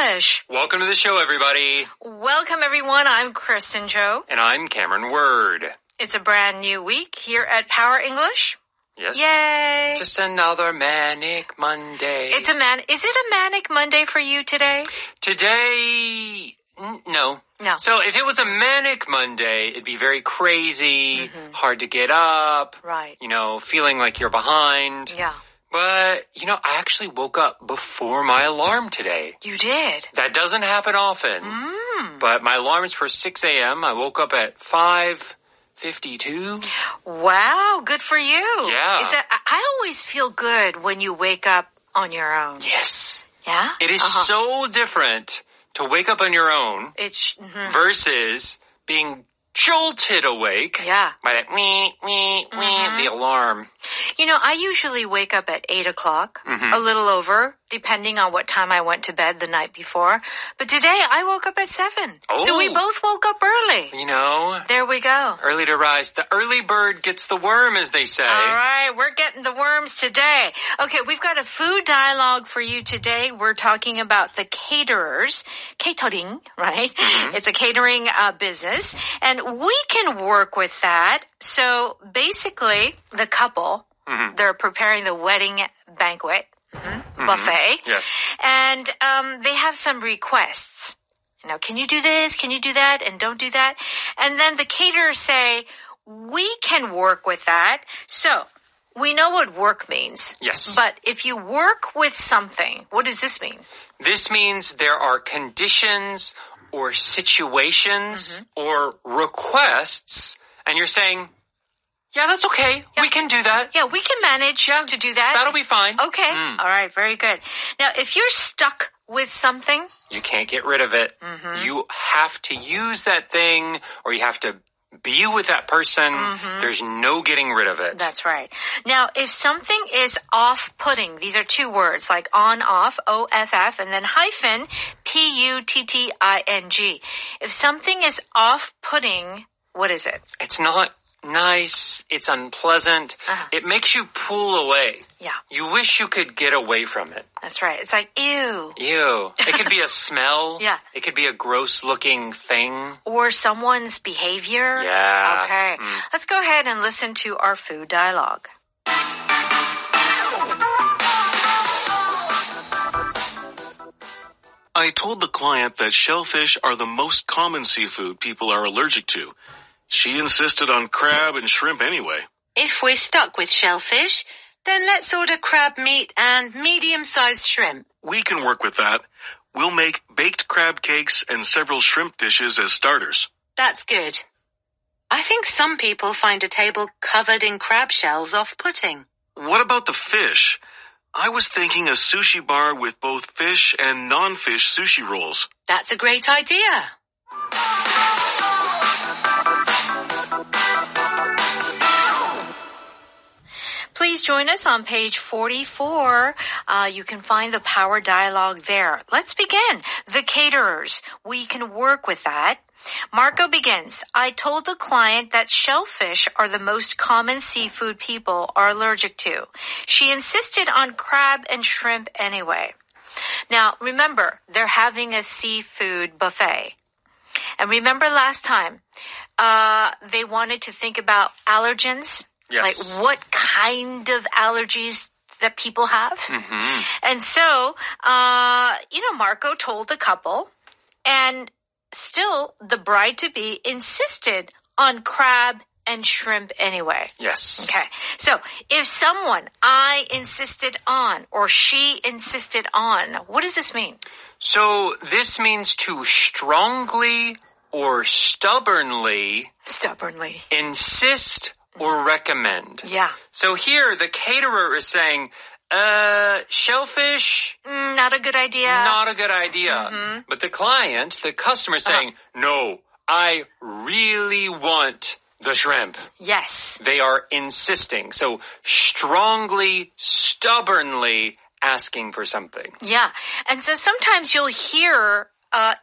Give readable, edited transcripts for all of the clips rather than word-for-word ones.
English. Welcome to the show, everybody. Welcome, everyone. I'm Kristen Cho. And I'm Cameron Word. It's a brand new week here at Power English. Yes. Yay. Just another manic Monday. Is it a manic Monday for you today? Today, no. No. So if it was a manic Monday, it'd be very crazy, hard to get up. Right. Feeling like you're behind. Yeah. But, I actually woke up before my alarm today. You did? That doesn't happen often. But my alarm is for 6 a.m. I woke up at 5:52. Wow, good for you. Yeah. I always feel good when you wake up on your own. Yes. Yeah? It is so different to wake up on your own versus being jolted awake by that the alarm. I usually wake up at 8 o'clock, a little over, depending on what time I went to bed the night before. But today I woke up at 7. Oh. So we both woke up early. There we go. Early to rise. The early bird gets the worm, as they say. All right, we're getting the worms today. Okay, we've got a food dialogue for you today. We're talking about the caterers. Catering, right? It's a catering business. And we can work with that. So basically, the couple, they're preparing the wedding banquet. Buffet. Yes. And they have some requests. Can you do this? Can you do that? And don't do that. And then the caterers say, we can work with that. So we know what work means. Yes. But if you work with something, what does this mean? This means there are conditions or situations or requests, and you're saying, yeah, that's okay. Yeah. We can do that. Yeah, we can manage to do that. That'll be fine. Okay. All right. Very good. Now, if you're stuck with something, you can't get rid of it. You have to use that thing, or you have to be with that person. There's no getting rid of it. That's right. Now, if something is off-putting, these are two words, like on, off, O-F-F, and then hyphen, P-U-T-T-I-N-G. If something is off-putting, what is it? It's not nice. It's unpleasant. It makes you pull away. Yeah. You wish you could get away from it. That's right. It's like, ew. Ew. It could be a smell. Yeah. It could be a gross-looking thing. Or someone's behavior. Yeah. Okay. Let's go ahead and listen to our food dialogue. I told the client that shellfish are the most common seafood people are allergic to. She insisted on crab and shrimp anyway. If we're stuck with shellfish, then let's order crab meat and medium-sized shrimp. We can work with that. We'll make baked crab cakes and several shrimp dishes as starters. That's good. I think some people find a table covered in crab shells off-putting. What about the fish? I was thinking a sushi bar with both fish and non-fish sushi rolls. That's a great idea. Please join us on page 44. You can find the power dialogue there. Let's begin. The caterers. We can work with that. Marco begins. I told the client that shellfish are the most common seafood people are allergic to. She insisted on crab and shrimp anyway. Now, remember, they're having a seafood buffet. And remember last time, they wanted to think about allergens. Yes. Like what kind of allergies that people have. And so, Marco told the couple, and still the bride-to-be insisted on crab and shrimp anyway. Yes. Okay. So if I insisted on, or she insisted on, what does this mean? So this means to strongly or stubbornly insist or recommend. Yeah. So here the caterer is saying, shellfish? Not a good idea. Not a good idea. But the client, the customer is saying, no, I really want the shrimp. Yes. They are insisting. So strongly, stubbornly asking for something. Yeah. And so sometimes you'll hear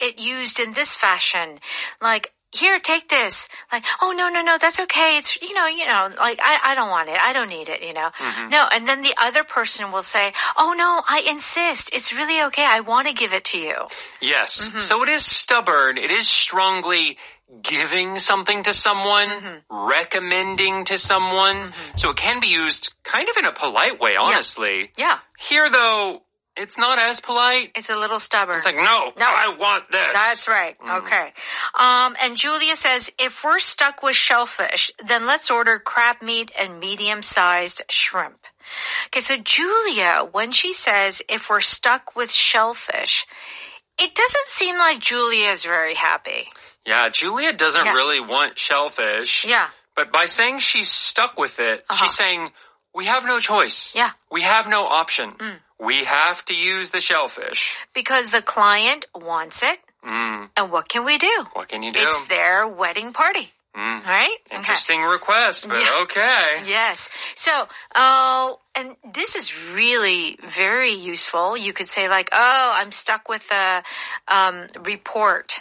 it used in this fashion, like, here, take this. Like, oh, no, that's okay. It's, like, I don't want it. I don't need it, No, and then the other person will say, oh, no, I insist. It's really okay. I want to give it to you. Yes. So it is stubborn. It is strongly giving something to someone, recommending to someone. So it can be used kind of in a polite way, honestly. Yeah. Here, though, it's not as polite. It's a little stubborn. It's like, no, I want this. That's right. Okay. And Julia says, if we're stuck with shellfish, then let's order crab meat and medium-sized shrimp. Okay, so Julia, when she says, if we're stuck with shellfish, it doesn't seem like Julia is very happy. Yeah, Julia doesn't really want shellfish. Yeah. But by saying she's stuck with it, she's saying, we have no choice. Yeah. We have no option. We have to use the shellfish. Because the client wants it. And what can we do? What can you do? It's their wedding party. Right? Interesting request, but okay. Yes. So, and this is really very useful. You could say like, oh, I'm stuck with the report.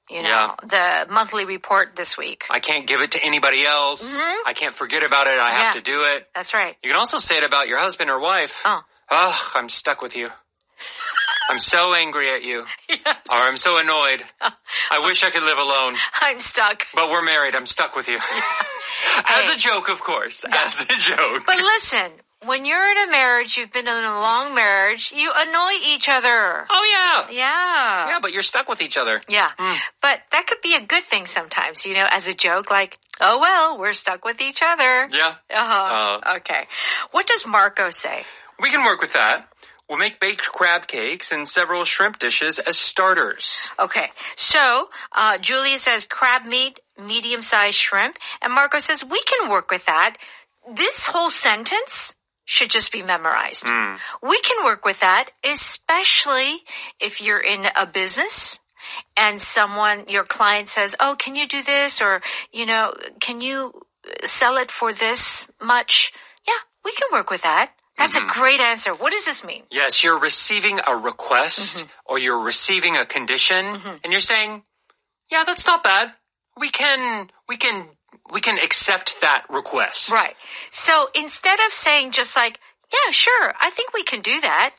The monthly report this week. I can't give it to anybody else. I can't forget about it. I have to do it. That's right. You can also say it about your husband or wife. Oh, I'm stuck with you. I'm so angry at you. Yes. Or I'm so annoyed. I wish I could live alone. I'm stuck. But we're married. I'm stuck with you. As a joke, of course. Yeah. As a joke. But listen, when you're in a marriage, you've been in a long marriage, you annoy each other. Oh, yeah. Yeah. Yeah, but you're stuck with each other. Yeah. But that could be a good thing sometimes, as a joke, like, oh, well, we're stuck with each other. Yeah. Okay. What does Marco say? We can work with that. We'll make baked crab cakes and several shrimp dishes as starters. Okay. So, Julia says crab meat, medium-sized shrimp, and Marco says we can work with that. This whole sentence should just be memorized. We can work with that, especially if you're in a business and your client says, oh, can you do this? Or, can you sell it for this much? Yeah, we can work with that. That's a great answer. What does this mean? Yes, you're receiving a request or you're receiving a condition and you're saying, yeah, that's not bad. We can accept that request. Right. So instead of saying just like, yeah, sure, I think we can do that,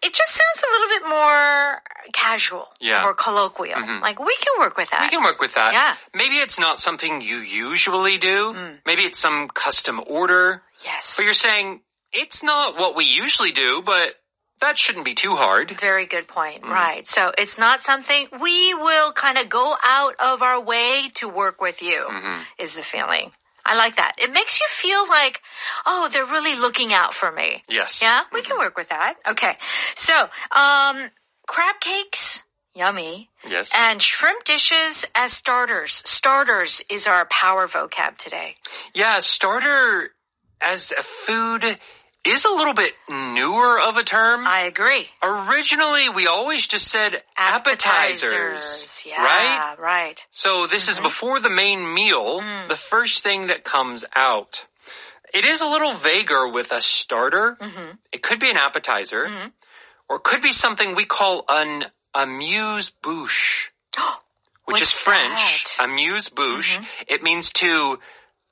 it just sounds a little bit more casual or colloquial. Like, we can work with that. We can work with that. Yeah. Maybe it's not something you usually do. Maybe it's some custom order. Yes. But you're saying, it's not what we usually do, but that shouldn't be too hard. Very good point. Right. So it's not something we will kind of go out of our way to work with you, is the feeling. I like that. It makes you feel like, oh, they're really looking out for me. Yes. Yeah, we can work with that. Okay. So, crab cakes, yummy. Yes. And shrimp dishes as starters. Starters is our power vocab today. Yeah, starter as a food is a little bit newer of a term. I agree. Originally, we always just said appetizers. Yeah, right. So this is before the main meal, the first thing that comes out. It is a little vaguer with a starter. It could be an appetizer, or it could be something we call an amuse-bouche, which is French. Amuse-bouche. It means to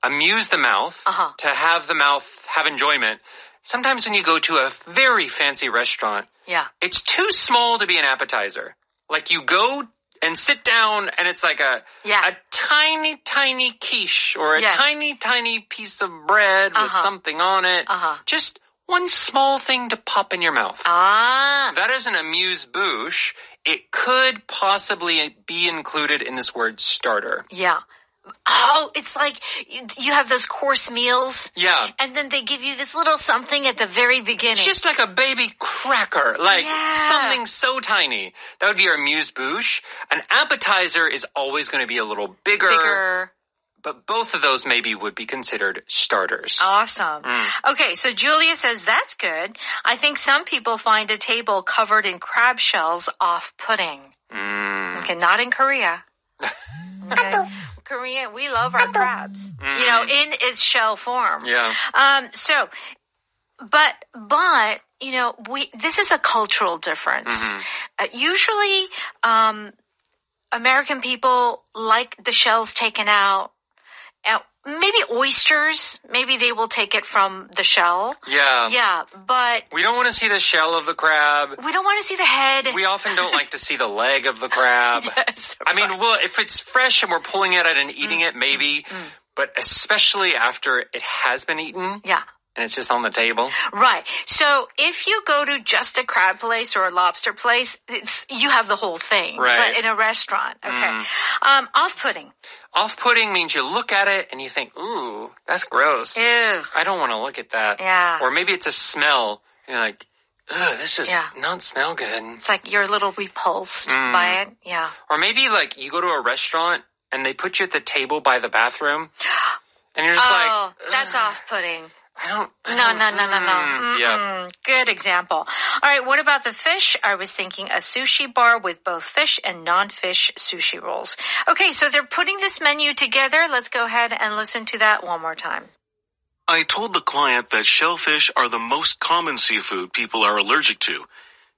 amuse the mouth, to have the mouth have enjoyment. Sometimes when you go to a very fancy restaurant, it's too small to be an appetizer. Like you go and sit down and it's like a tiny, tiny quiche or a tiny, tiny piece of bread with something on it. Just one small thing to pop in your mouth. That is an amuse-bouche. It could possibly be included in this word starter. Yeah. Oh, it's like you have those course meals. Yeah. And then they give you this little something at the very beginning. Just like a baby cracker. Like something so tiny. That would be our amuse-bouche. An appetizer is always going to be a little bigger. But both of those maybe would be considered starters. Awesome. Okay, so Julia says that's good. I think some people find a table covered in crab shells off-putting. Okay, not in Korea. Okay. Korean, we love our crabs, in its shell form. Yeah. But, this is a cultural difference. Usually, American people like the shells taken out. Maybe oysters. Maybe they will take it from the shell. Yeah. Yeah, but We don't want to see the shell of the crab. we don't want to see the head. We often don't like to see the leg of the crab. Yes, I mean, well, if it's fresh and we're pulling it out and eating it, maybe. But especially after it has been eaten Yeah. and it's just on the table. Right. So if you go to just a crab place or a lobster place, you have the whole thing. Right. But in a restaurant, okay. Off-putting. Off-putting means you look at it and you think, ooh, that's gross. Ew. I don't want to look at that. Yeah. Or maybe it's a smell. You're like, ugh, this does not smell good. It's like you're a little repulsed by it. Yeah. Or maybe like you go to a restaurant and they put you at the table by the bathroom and you're just like, Oh, that's off-putting. I don't. No. Yeah. Good example. All right, what about the fish? I was thinking a sushi bar with both fish and non-fish sushi rolls. Okay, so they're putting this menu together. Let's go ahead and listen to that one more time. I told the client that shellfish are the most common seafood people are allergic to.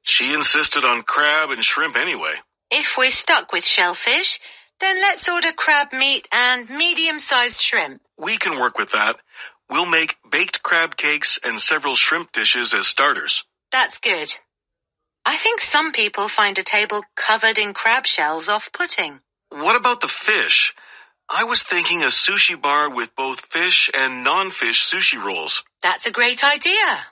She insisted on crab and shrimp anyway. If we're stuck with shellfish, then let's order crab meat and medium-sized shrimp. We can work with that. We'll make baked crab cakes and several shrimp dishes as starters. That's good. I think some people find a table covered in crab shells off-putting. What about the fish? I was thinking a sushi bar with both fish and non-fish sushi rolls. That's a great idea.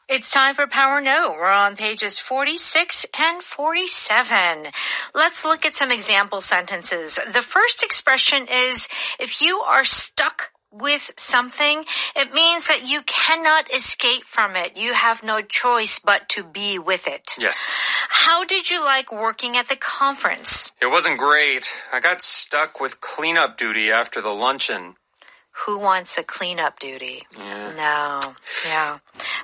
It's time for Power Note. We're on pages 46 and 47. Let's look at some example sentences. The first expression is, if you are stuck with something, it means that you cannot escape from it. You have no choice but to be with it. Yes. How did you like working at the conference? It wasn't great. I got stuck with cleanup duty after the luncheon. Who wants a cleanup duty? Yeah. No. Yeah.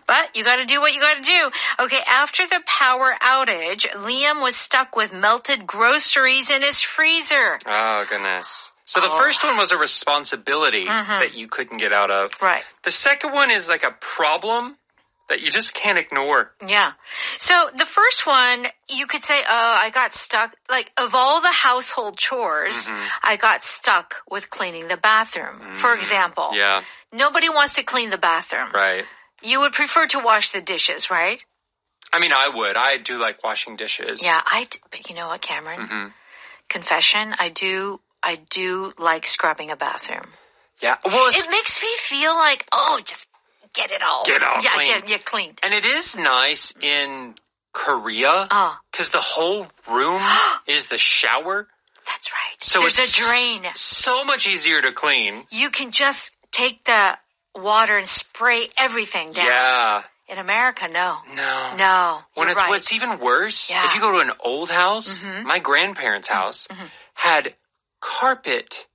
But you gotta do what you gotta do. Okay, after the power outage, Liam was stuck with melted groceries in his freezer. Oh, goodness. So the first one was a responsibility that you couldn't get out of. Right. The second one is like a problem that you just can't ignore. Yeah. So the first one, you could say, I got stuck. Like, of all the household chores, I got stuck with cleaning the bathroom. For example. Yeah. Nobody wants to clean the bathroom. Right. You would prefer to wash the dishes, right? I mean, I would. I do like washing dishes. Yeah, but you know what, Cameron? Confession, I do like scrubbing a bathroom. Yeah. Well, It makes me feel like, just get it all. Get it all clean. Get cleaned. And it is nice in Korea because the whole room is the shower. That's right. So there's it's a drain. So much easier to clean. You can just take the water and spray everything down. Yeah. In America, no. No. You're right. What's even worse, Yeah. if you go to an old house, my grandparents' house had carpet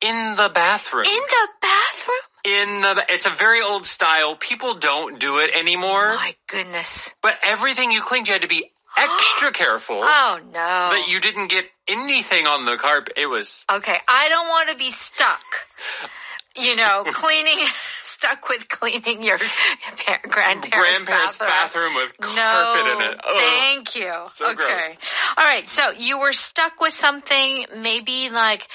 in the bathroom. In the bathroom? It's a very old style. People don't do it anymore. My goodness. But everything you cleaned, you had to be extra careful Oh, no. that you didn't get anything on the carpet. It was... Okay, I don't want to be stuck. Stuck with cleaning your grandparents' bathroom with carpet in it. Oh, thank you. So okay. gross. All right, so you were stuck with something, maybe like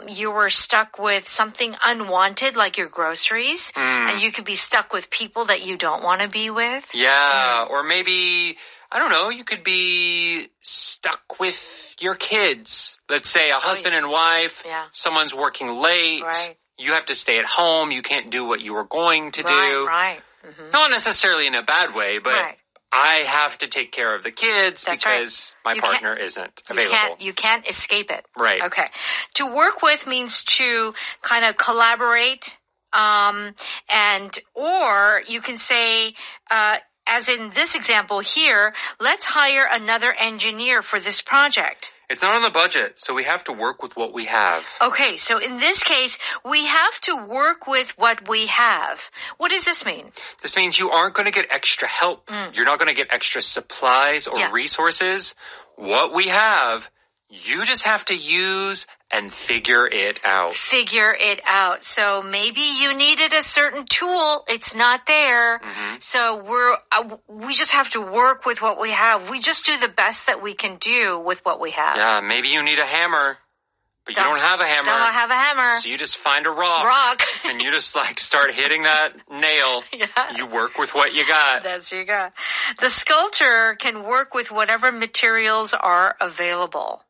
you were stuck with something unwanted, like your groceries, and you could be stuck with people that you don't want to be with. Yeah, or maybe... I don't know, you could be stuck with your kids. Let's say a husband and wife, someone's working late, you have to stay at home, you can't do what you were going to do. Right. Not necessarily in a bad way, but I have to take care of the kids because my partner isn't available. You can't escape it. Right. Okay. To work with means to kind of collaborate, or you can say, as in this example here, let's hire another engineer for this project. It's not on the budget, so we have to work with what we have. Okay, so in this case, we have to work with what we have. What does this mean? This means you aren't going to get extra help. You're not going to get extra supplies or resources. What we have, you just have to use and figure it out. Figure it out. So maybe you needed a certain tool. It's not there. So we just have to work with what we have. We just do the best that we can do with what we have. Yeah, maybe you need a hammer, but you don't have a hammer. Don't have a hammer. So you just find a rock. And you just start hitting that nail. Yeah. You work with what you got. That's you got. The sculptor can work with whatever materials are available.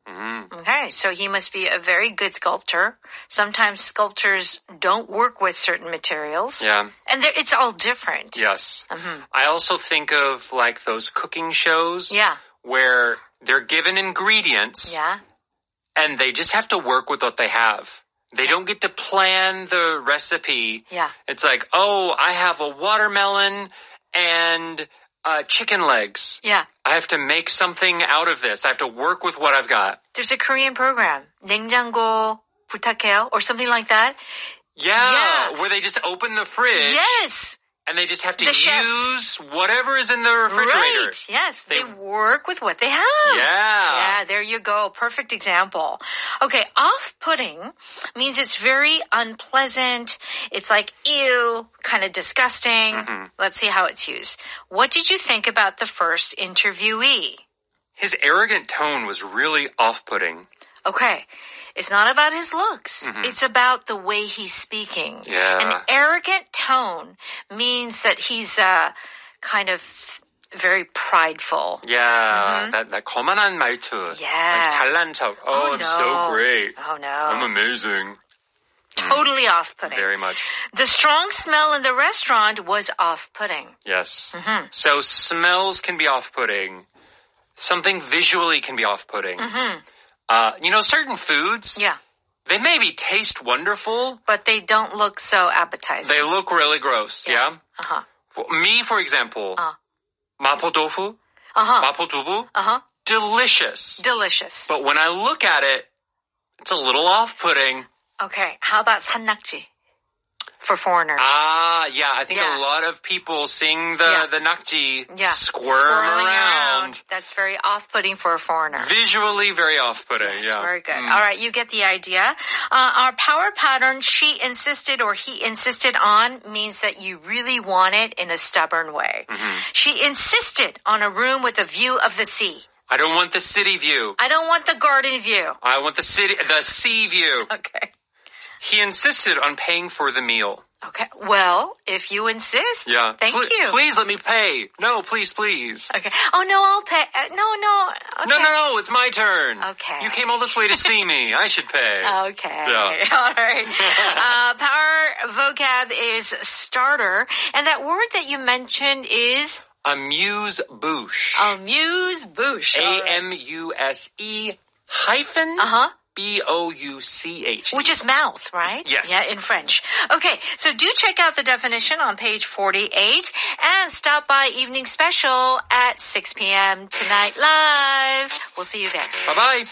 Okay, so he must be a very good sculptor. Sometimes sculptors don't work with certain materials. Yeah. And it's all different. Yes. I also think of those cooking shows. Yeah. Where they're given ingredients. Yeah. And they just have to work with what they have. They don't get to plan the recipe. Yeah. It's like, oh, I have a watermelon and chicken legs. Yeah. I have to make something out of this. I have to work with what I've got. There's a Korean program, 냉장고 부탁해요, or something like that. Yeah. Where they just open the fridge. Yes. And they just have to The chefs. use whatever is in the refrigerator. Right. Yes. They work with what they have. Yeah. Yeah, there you go. Perfect example. Okay, off-putting means it's very unpleasant. It's like, ew, kind of disgusting. Let's see how it's used. What did you think about the first interviewee? His arrogant tone was really off-putting. Okay. It's not about his looks. It's about the way he's speaking. Yeah. An arrogant tone means that he's kind of very prideful. Yeah. that 거만한 말투. Yeah. 잘난 척. Oh, I'm so great. Oh, no. I'm amazing. Totally off-putting. Very much. The strong smell in the restaurant was off-putting. Yes. So smells can be off-putting. Something visually can be off-putting. Certain foods, Yeah. they maybe taste wonderful. But they don't look so appetizing. They look really gross, yeah? Uh-huh. For example, 마포 tofu, 마포 두부, delicious. Delicious. But when I look at it, it's a little off-putting. Okay. How about 산낙지? For foreigners. Yeah. I think a lot of people seeing the nakji squirm Swirling around. That's very off-putting for a foreigner. Visually very off-putting, Yes, very good. All right, you get the idea. Our power pattern, she insisted or he insisted on, means that you really want it in a stubborn way. She insisted on a room with a view of the sea. I don't want the city view. I don't want the garden view. I want the sea view. Okay. He insisted on paying for the meal. Okay. Well, if you insist, thank you. Please let me pay. No, please. Okay. Oh, no, I'll pay. No. Okay. No, it's my turn. Okay. You came all this way to see me. I should pay. Okay. Yeah. All right. Power vocab is starter. And that word that you mentioned is? Amuse-bouche. Amuse-bouche. A-M-U-S-E hyphen B-O-U-C-H. Which is mouth, right? Yes. Yeah, in French. Okay, so do check out the definition on page 48 and stop by Evening Special at 6 p.m. tonight live. We'll see you there. Bye-bye.